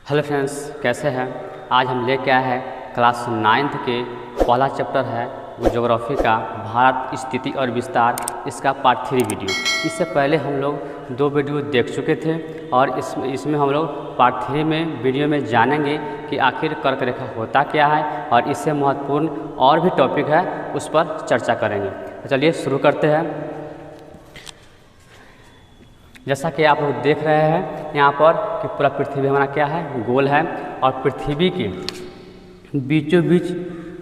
Hello friends, कैसे हैं। आज हम लेके आए हैं क्लास 9th के पहला चैप्टर है वो ज्योग्राफी का भारत स्थिति और विस्तार, इसका पार्ट 3 वीडियो। इससे पहले हम लोग 2 वीडियो देख चुके थे और इसमें हम लोग पार्ट 3 में वीडियो में जानेंगे कि आखिर कर्क रेखा होता क्या है और इससे महत्वपूर्ण और भी टॉपिक है उस पर चर्चा करेंगे। तो चलिए शुरू करते हैं। जैसा कि आप लोग देख रहे हैं यहाँ पर कि पूरा पृथ्वी हमारा क्या है, गोल है और पृथ्वी के बीचों बीच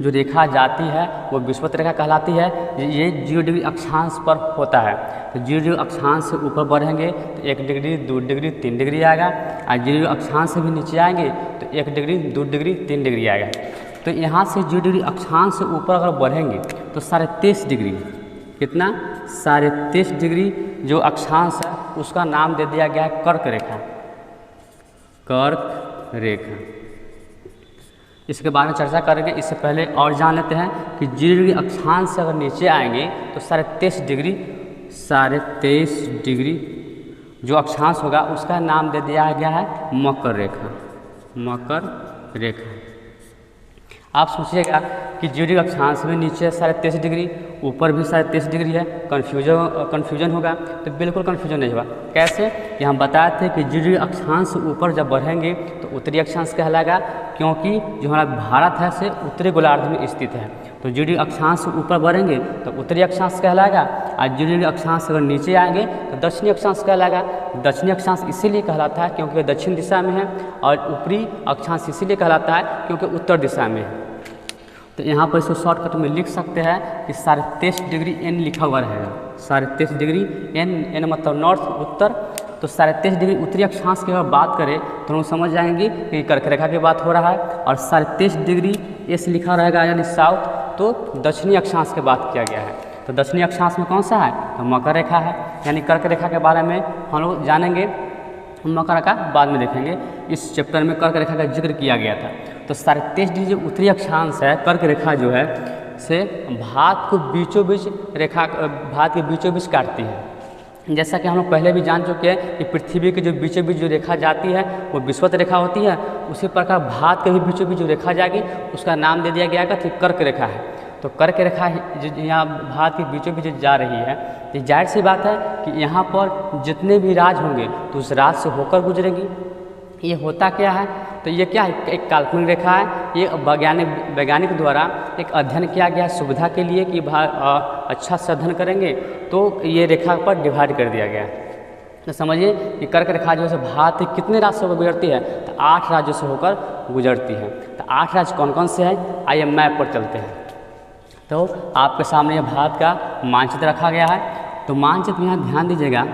जो रेखा जाती है वो विषुवत रेखा कहलाती है। ये 0 डिग्री अक्षांश पर होता है। तो 0 डिग्री अक्षांश से ऊपर बढ़ेंगे तो 1 डिग्री 2 डिग्री 3 डिग्री आएगा, और 0 डिग्री अक्षांश से भी नीचे आएंगे तो 1 डिग्री 2 डिग्री 3 डिग्री आएगा। तो यहाँ से 0 डिग्री अक्षांश से ऊपर अगर बढ़ेंगे तो 23.5 डिग्री, कितना 23.5 डिग्री जो अक्षांश है उसका नाम दे दिया गया है कर्क रेखा। कर्क रेखा, इसके बारे में चर्चा करेंगे। इससे पहले और जान लेते हैं कि 0 डिग्री अक्षांश से अगर नीचे आएंगे तो 23.5 डिग्री जो अक्षांश होगा उसका नाम दे दिया गया है मकर रेखा। मकर रेखा, आप सोचिएगा कि 0 डिग्री अक्षांश में नीचे 23.5 डिग्री, ऊपर भी 23.5 डिग्री है, कन्फ्यूजन होगा। तो बिल्कुल कन्फ्यूजन नहीं होगा। कैसे कि हम बताए थे कि 0 डिग्री अक्षांश से ऊपर जब बढ़ेंगे तो उत्तरी अक्षांश कहलाएगा, क्योंकि जो हमारा भारत है से उत्तरी गोलार्ध में स्थित है। तो 0 डिग्री अक्षांश से ऊपर बढ़ेंगे तो उत्तरी अक्षांश कहलाएगा, और 0 डिग्री अक्षांश से अगर नीचे आएंगे तो दक्षिणी अक्षांश कहलाएगा। दक्षिणी अक्षांश इसीलिए कहलाता है क्योंकि दक्षिण दिशा में है, और ऊपरी अक्षांश इसीलिए कहलाता है क्योंकि उत्तर दिशा में है। तो यहाँ पर इसको शॉर्टकट में लिख सकते हैं कि 23.5 डिग्री एन लिखा हुआ रहेगा। 23.5 डिग्री एन मतलब नॉर्थ, उत्तर। तो 23.5 डिग्री उत्तरी अक्षांश की अगर बात करें तो हम समझ जाएंगे कि कर्क रेखा की बात हो रहा है, और 23.5 डिग्री एस लिखा रहेगा यानी साउथ, तो दक्षिणी अक्षांश की बात किया गया है। तो दक्षिणी अक्षांश में कौन सा है, तो मकर रेखा है। यानी कर्क रेखा के बारे में हम लोग जानेंगे, मकर रेखा बाद में देखेंगे। इस चैप्टर में कर्क रेखा का जिक्र किया गया था। तो 23.5 डिग्री जो उत्तरी अक्षांश है, कर्क रेखा जो है से भारत को बीचों बीच रेखा, भारत के बीचों बीच काटती है। जैसा कि हम लोग पहले भी जान चुके हैं कि पृथ्वी के जो बीचों बीच जो रेखा जाती है वो विषुवत रेखा होती है। उसी प्रकार भारत के भी बीचों बीच जो रेखा जाएगी उसका नाम दे दिया गया कि कर्क रेखा है। तो कर्क रेखा जो यहाँ भारत के बीचों बीच जा रही है, तो जाहिर सी बात है कि यहाँ पर जितने भी राज्य होंगे तो उस राज्य से होकर गुजरेंगी। ये होता क्या है, तो ये क्या है, एक काल्पनिक रेखा है। ये वैज्ञानिक द्वारा एक अध्ययन किया गया सुविधा के लिए कि अच्छा से अध्ययन करेंगे तो ये रेखा पर डिवाइड कर दिया गया है। तो समझिए कि कर्क रेखा जो है भारत के कितने राज्य से होकर गुजरती है, तो 8 राज्यों से होकर गुजरती है। तो 8 राज्य कौन कौन से हैं, आइए मैप पर चलते हैं। तो आपके सामने भारत का मानचित्र रखा गया है। तो मानचित्र में यहाँ ध्यान दीजिएगा,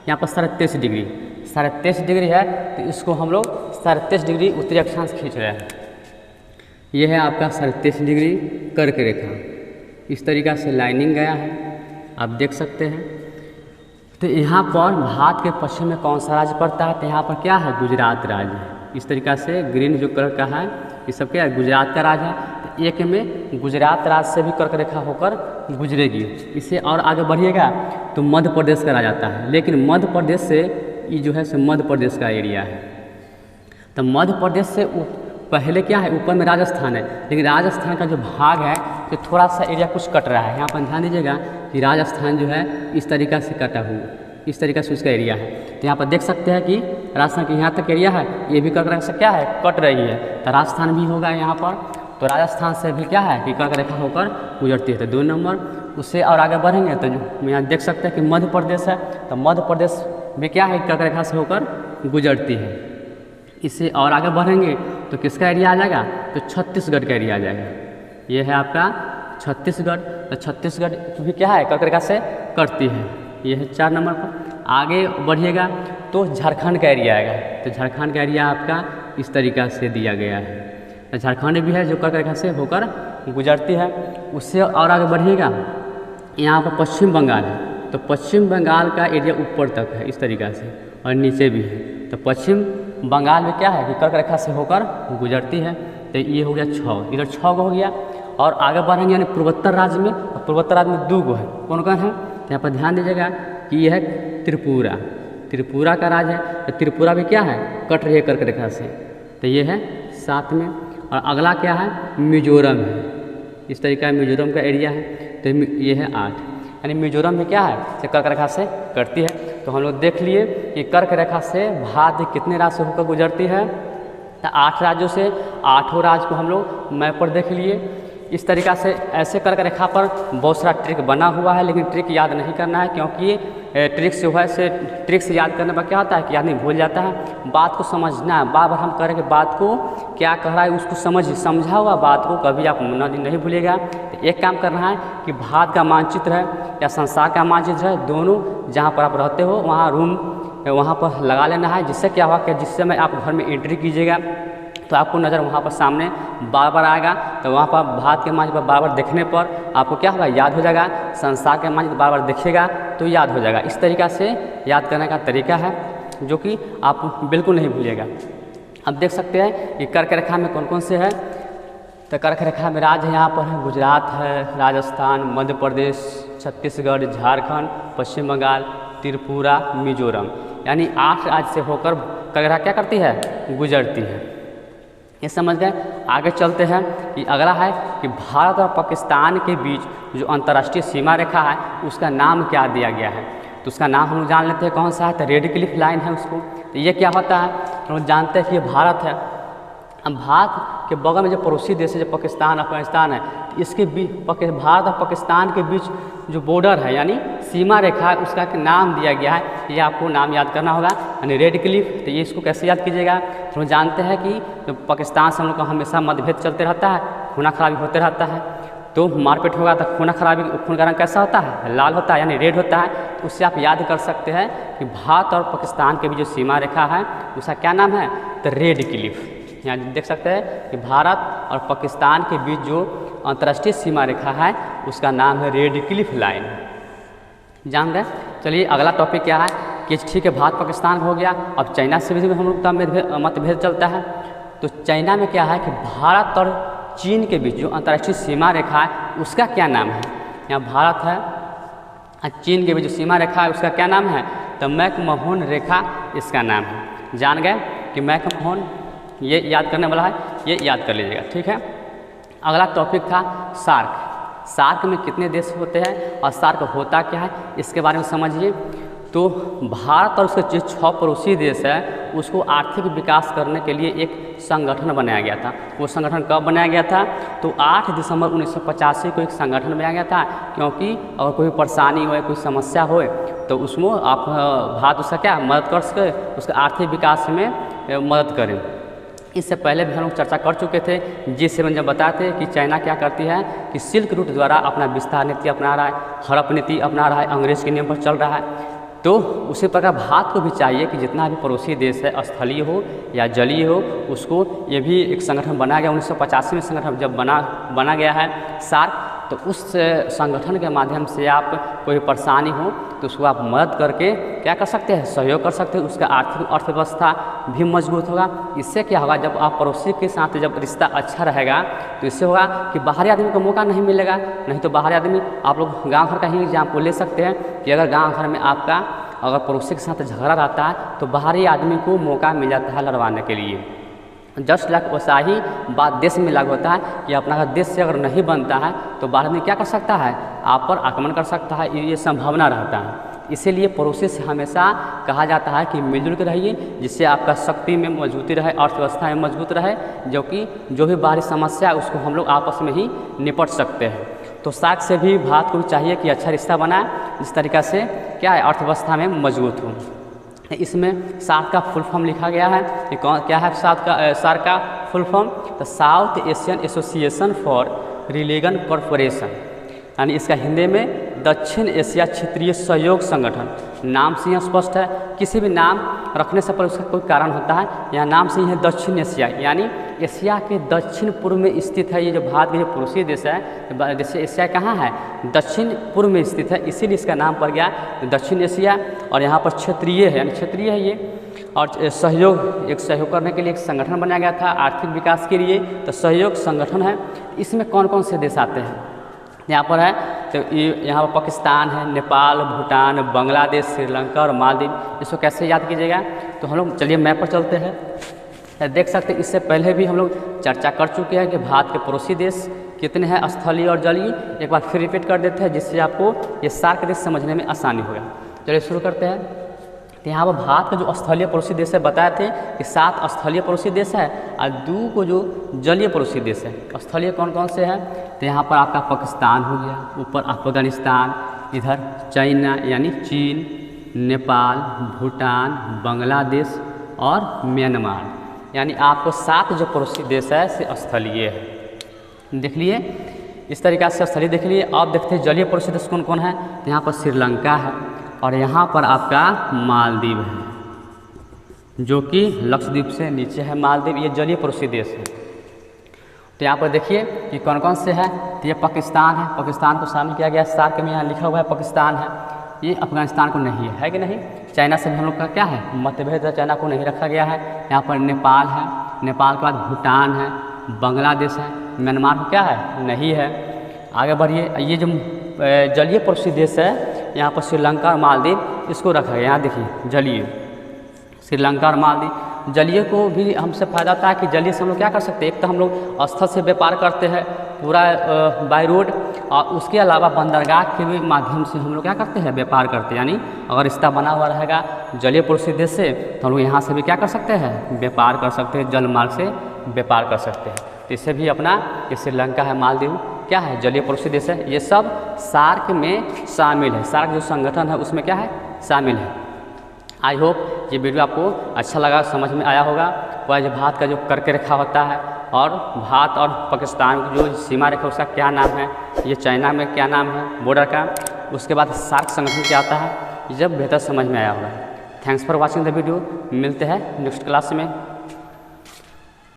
यहाँ पर 23.5 डिग्री है, तो इसको हम लोग 23.5 डिग्री उत्तरी अक्षांश खींच रहे हैं। यह है आपका 23.5 डिग्री कर्क रेखा। इस तरीक़ा से लाइनिंग गया है, आप देख सकते हैं। तो यहाँ पर भारत के पश्चिम में कौन सा राज्य पड़ता है, तो यहाँ पर क्या है, गुजरात राज्य है। इस तरीक़ा से ग्रीन जो कलर का है ये सब क्या है, गुजरात का राज्य है। तो एक में गुजरात राज्य से भी कर्क रेखा होकर गुजरेगी। इससे और आगे बढ़िएगा तो मध्य प्रदेश का राज्य आता है, लेकिन मध्य प्रदेश से ये जो है सो मध्य प्रदेश का एरिया है। तो मध्य प्रदेश से पहले क्या है, ऊपर में राजस्थान है, लेकिन राजस्थान का जो भाग है तो थोड़ा सा एरिया कुछ कट रहा है। यहाँ पर ध्यान दीजिएगा कि राजस्थान जो है इस तरीक़ा से कटा हुआ, इस तरीक़ा से उसका एरिया है। तो यहाँ पर देख सकते हैं कि राजस्थान के यहाँ तक एरिया है, ये भी कर्क रेखा से क्या है, कट रही है। तो राजस्थान भी होगा यहाँ पर। तो राजस्थान से भी क्या है कि कर्क रेखा होकर गुजरती है। तो 2 नंबर। उससे और आगे बढ़ेंगे तो जो यहाँ देख सकते हैं कि मध्य प्रदेश है, तो मध्य प्रदेश भी क्या है, कर्क रेखा से होकर गुजरती है। इससे और आगे बढ़ेंगे तो किसका एरिया आ जाएगा, तो छत्तीसगढ़ का एरिया आ जाएगा। ये है आपका छत्तीसगढ़। तो छत्तीसगढ़ भी क्या है, कर्क रेखा से कटती है। ये है 4 नंबर पर। आगे बढ़िएगा तो झारखंड का एरिया आएगा। तो झारखंड का एरिया आपका इस तरीक़ा से दिया गया है। तो झारखंड भी है जो कर्क रेखा से होकर गुजरती है। उससे और आगे बढ़िएगा, यहाँ पर पश्चिम बंगाल है। तो पश्चिम बंगाल का एरिया ऊपर तक है इस तरीक़ा से, और नीचे भी है। तो पश्चिम बंगाल में क्या है कि कर्क रेखा से होकर गुजरती है। तो ये हो गया 6, इधर 6 हो गया। और आगे बढ़ेंगे यानी पूर्वोत्तर राज्य में, और पूर्वोत्तर राज्य में 2 है। कौन कौन है, तो यहाँ पर ध्यान दीजिएगा कि यह है त्रिपुरा। त्रिपुरा का राज्य है, तो त्रिपुरा भी क्या है, कट रही है कर्क रेखा से, तो ये है 7 में। और अगला क्या है, मिजोरम है, इस तरीका मिजोरम का एरिया है, तो ये है 8, यानी मिजोरम में क्या है, कर्क रेखा से कटती है। तो हम लोग देख लिए कि कर्क रेखा से भारत कितने राज्य होकर गुजरती है, तो 8 राज्यों से 8 राज्य को हम लोग मैप पर देख लिए। इस तरीक़ा से ऐसे कर्क रेखा पर बहुत सारा ट्रिक बना हुआ है, लेकिन ट्रिक याद नहीं करना है, क्योंकि ट्रिक से याद करने पर क्या होता है कि आदमी भूल जाता है। बात को समझना है, बार बार हम करेंगे बात को क्या कह रहा है उसको समझा हुआ बात को कभी आप नहीं भूलिएगा। तो एक काम करना है कि भारत का मानचित्र है या संसार का मानचित्र है, दोनों जहाँ पर आप रहते हो वहाँ पर लगा लेना है। जिससे क्या होगा कि जिस समय आप घर में एंट्री कीजिएगा तो आपको नज़र वहाँ पर सामने बार बार आएगा, तो वहाँ पर भारत के मानचित्र पर बार बार देखने पर आपको क्या होगा, याद हो जाएगा। संसार के मानचित्र बार बार देखिएगा तो याद हो जाएगा। इस तरीक़ा से याद करने का तरीका है जो कि आप बिल्कुल नहीं भूलिएगा। अब देख सकते हैं कि कर्क रेखा में कौन कौन से है, तो कर्क रेखा में राज्य यहाँ पर है, गुजरात है, राजस्थान, मध्य प्रदेश, छत्तीसगढ़, झारखंड, पश्चिम बंगाल, त्रिपुरा, मिजोरम, यानी 8 राज्य से होकर कर्क रेखा क्या करती है, गुजरती है। ये समझ गए। आगे चलते हैं कि अगला है कि भारत और पाकिस्तान के बीच जो अंतर्राष्ट्रीय सीमा रेखा है उसका नाम क्या दिया गया है। तो उसका नाम हम लोग जान लेते हैं कौन सा है, तो रेड क्लिफ लाइन है उसको। तो ये क्या होता है, हम लोग जानते हैं कि ये भारत है। अब भारत के बगल में जो पड़ोसी देश है जो पाकिस्तान अफगानिस्तान है, इसके बीच भारत और पाकिस्तान के बीच जो बॉर्डर है यानी सीमा रेखा है उसका नाम दिया गया है। ये आपको नाम याद करना होगा, यानी रेड क्लिफ। तो ये इसको कैसे याद कीजिएगा, तो हम जानते हैं कि जो पाकिस्तान से हम लोग का हमेशा मतभेद चलते रहता है, खूना खराबी होते रहता है, तो मारपीट होगा तो खून का रंग कैसा होता है, लाल होता है यानी रेड होता है। तो उससे आप याद कर सकते हैं कि भारत और पाकिस्तान के बीच जो सीमा रेखा है उसका क्या नाम है, तो रेड क्लिफ। यहाँ देख सकते हैं कि भारत और पाकिस्तान के बीच जो अंतर्राष्ट्रीय सीमा रेखा है उसका नाम है रेड क्लिफ लाइन। जान गए। चलिए अगला टॉपिक क्या है कि ठीक है भारत पाकिस्तान हो गया। अब चाइना से भी हम लोग का मतभेद चलता है। तो चाइना में क्या है कि भारत और चीन के बीच जो अंतर्राष्ट्रीय सीमा रेखा है उसका क्या नाम है। यहाँ भारत है और चीन के बीच जो सीमा रेखा है उसका क्या नाम है, तो मैकमोहन रेखा इसका नाम है। जान गए कि मैकमोहन, ये याद करने वाला है, ये याद कर लीजिएगा, ठीक है। अगला टॉपिक था सार्क। सार्क में कितने देश होते हैं और सार्क होता क्या है इसके बारे में समझिए। तो भारत और उसके जो 6 पड़ोसी देश है उसको आर्थिक विकास करने के लिए एक संगठन बनाया गया था। वो संगठन कब बनाया गया था, तो 8 दिसंबर 1985 को एक संगठन बनाया गया था, क्योंकि अगर कोई परेशानी हो, कोई समस्या हो तो उसमें आप भारत उसका क्या मदद कर सके, उसके आर्थिक विकास में मदद करें। इससे पहले भी हम लोग चर्चा कर चुके थे, G7 जब बताते हैं कि चाइना क्या करती है कि सिल्क रूट द्वारा अपना विस्तार नीति अपना रहा है, हड़प नीति अपना रहा है, अंग्रेज के नियम पर चल रहा है। तो उसी प्रकार भारत को भी चाहिए कि जितना भी पड़ोसी देश है, स्थलीय हो या जलीय हो, उसको ये भी एक संगठन बनाया गया 1985 में। संगठन जब बना गया है सार्क, तो उस संगठन के माध्यम से आप कोई परेशानी हो तो उसको आप मदद करके क्या कर सकते हैं, सहयोग कर सकते हैं। उसका आर्थिक अर्थव्यवस्था भी मजबूत होगा। इससे क्या होगा, जब आप पड़ोसी के साथ जब रिश्ता अच्छा रहेगा तो इससे होगा कि बाहरी आदमी को मौका नहीं मिलेगा। नहीं तो बाहरी आदमी, आप लोग गांव घर का ही एग्जाम्पल ले सकते हैं कि अगर गांव घर में आपका अगर पड़ोसी के साथ झगड़ा रहता है तो बाहरी आदमी को मौका मिल जाता है लड़वाने के लिए। जस्ट लाइक वैसा ही बात देश में लागू होता है कि अपना देश से अगर नहीं बनता है तो बाहर में क्या कर सकता है, आप पर आक्रमण कर सकता है, ये संभावना रहता है। इसीलिए पड़ोसी से हमेशा कहा जाता है कि मिलजुल के रहिए, जिससे आपका शक्ति में मजबूती रहे, अर्थव्यवस्था में मजबूत रहे, जो कि जो भी बाहरी समस्या है उसको हम लोग आपस में ही निपट सकते हैं। तो सार्क से भी भारत को चाहिए कि अच्छा रिश्ता बनाए, जिस तरीक़ा से क्या है अर्थव्यवस्था में मजबूत हो। इसमें सार्क का फुल फॉर्म लिखा गया है कि क्या है सार्क का फुल फॉर्म, तो south Asian association for religion corporation, यानी इसका हिंदी में दक्षिण एशिया क्षेत्रीय सहयोग संगठन। नाम से यह स्पष्ट है, किसी भी नाम रखने से पहले उसका कोई कारण होता है। यहाँ नाम से ही है दक्षिण एशिया, यानी एशिया के दक्षिण पूर्व में स्थित है। ये जो भारत के जो पड़ोसी देश है, जैसे एशिया कहाँ है, दक्षिण पूर्व में स्थित है, इसीलिए इसका नाम पड़ गया दक्षिण एशिया। और यहाँ पर क्षेत्रीय है, यानी क्षेत्रीय है ये। और सहयोग करने के लिए एक संगठन बनाया गया था आर्थिक विकास के लिए, तो सहयोग संगठन है। इसमें कौन कौन से देश आते हैं, यहाँ पर है तो ये यहाँ पर पाकिस्तान है, नेपाल, भूटान, बांग्लादेश, श्रीलंका और मालदीव। इसको कैसे याद कीजिएगा, तो हम लोग चलिए मैप पर चलते हैं। देख सकते हैं इससे पहले भी हम लोग चर्चा कर चुके हैं कि भारत के पड़ोसी देश कितने हैं, स्थलीय और जलीय। एक बार फिर रिपीट कर देते हैं जिससे आपको ये सार्क देश समझने में आसानी होगा। चलिए शुरू करते हैं। तो यहाँ पर भारत का जो स्थलीय पड़ोसी देश है बताए थे कि 7 स्थलीय पड़ोसी देश है और 2 को जो जलीय पड़ोसी देश है। स्थलीय कौन कौन से हैं, तो यहाँ पर आपका पाकिस्तान हो गया, ऊपर अफगानिस्तान, इधर चाइना यानी चीन, नेपाल, भूटान, बांग्लादेश और म्यांमार, यानी आपको 7 जो पड़ोसी देश है से स्थलीय है। देख लिए इस तरीक़ा से स्थलीय देख लिए। अब देखते हैं जलीय पड़ोसी देश कौन कौन है। तो यहाँ पर श्रीलंका है और यहाँ पर आपका मालदीव है, जो कि लक्षद्वीप से नीचे है मालदीव, ये जलीय पड़ोसी देश है। तो यहाँ पर देखिए कि कौन कौन से है, तो ये पाकिस्तान है, पाकिस्तान को शामिल किया गया सार्क में, यहाँ लिखा हुआ है पाकिस्तान है। ये अफगानिस्तान को नहीं है कि नहीं। चाइना से भी हम लोग का क्या है मतभेद है, चाइना को नहीं रखा गया है। यहाँ पर नेपाल है, नेपाल के बाद भूटान है, बांग्लादेश है, म्यांमार को क्या है नहीं है। आगे बढ़िए, ये जो जलीय पड़ोसी देश है यहाँ पर श्रीलंका और मालदीव, इसको रखा गया। यहाँ देखिए जलीय श्रीलंका और मालदीव। जलीय को भी हमसे फायदा होता है कि जलीय से हम लोग क्या कर सकते हैं, एक तो हम लोग स्थल से व्यापार करते हैं पूरा बाई रोड, और उसके अलावा बंदरगाह के भी माध्यम से हम लोग क्या करते हैं व्यापार करते हैं। यानी अगर रिश्ता बना हुआ रहेगा जलीय पड़ोसी देश से तो हम लोग यहाँ से भी क्या कर सकते हैं व्यापार कर सकते हैं, जल मार्ग से व्यापार कर सकते हैं। तो इससे भी अपना ये श्रीलंका है, मालदीव क्या है जलीय पड़ोसी देश है। ये सब सार्क में शामिल है, सार्क जो संगठन है उसमें क्या है शामिल है। आई होप ये वीडियो आपको अच्छा लगा, समझ में आया होगा। वह जो भारत का जो कर्क रेखा होता है और भारत और पाकिस्तान की जो सीमा रेखा उसका क्या नाम है, ये चाइना में क्या नाम है बॉर्डर का, उसके बाद सार्क संगठन क्या आता है, ये जब बेहतर समझ में आया होगा। Thanks for watching the video. मिलते हैं नेक्स्ट क्लास में।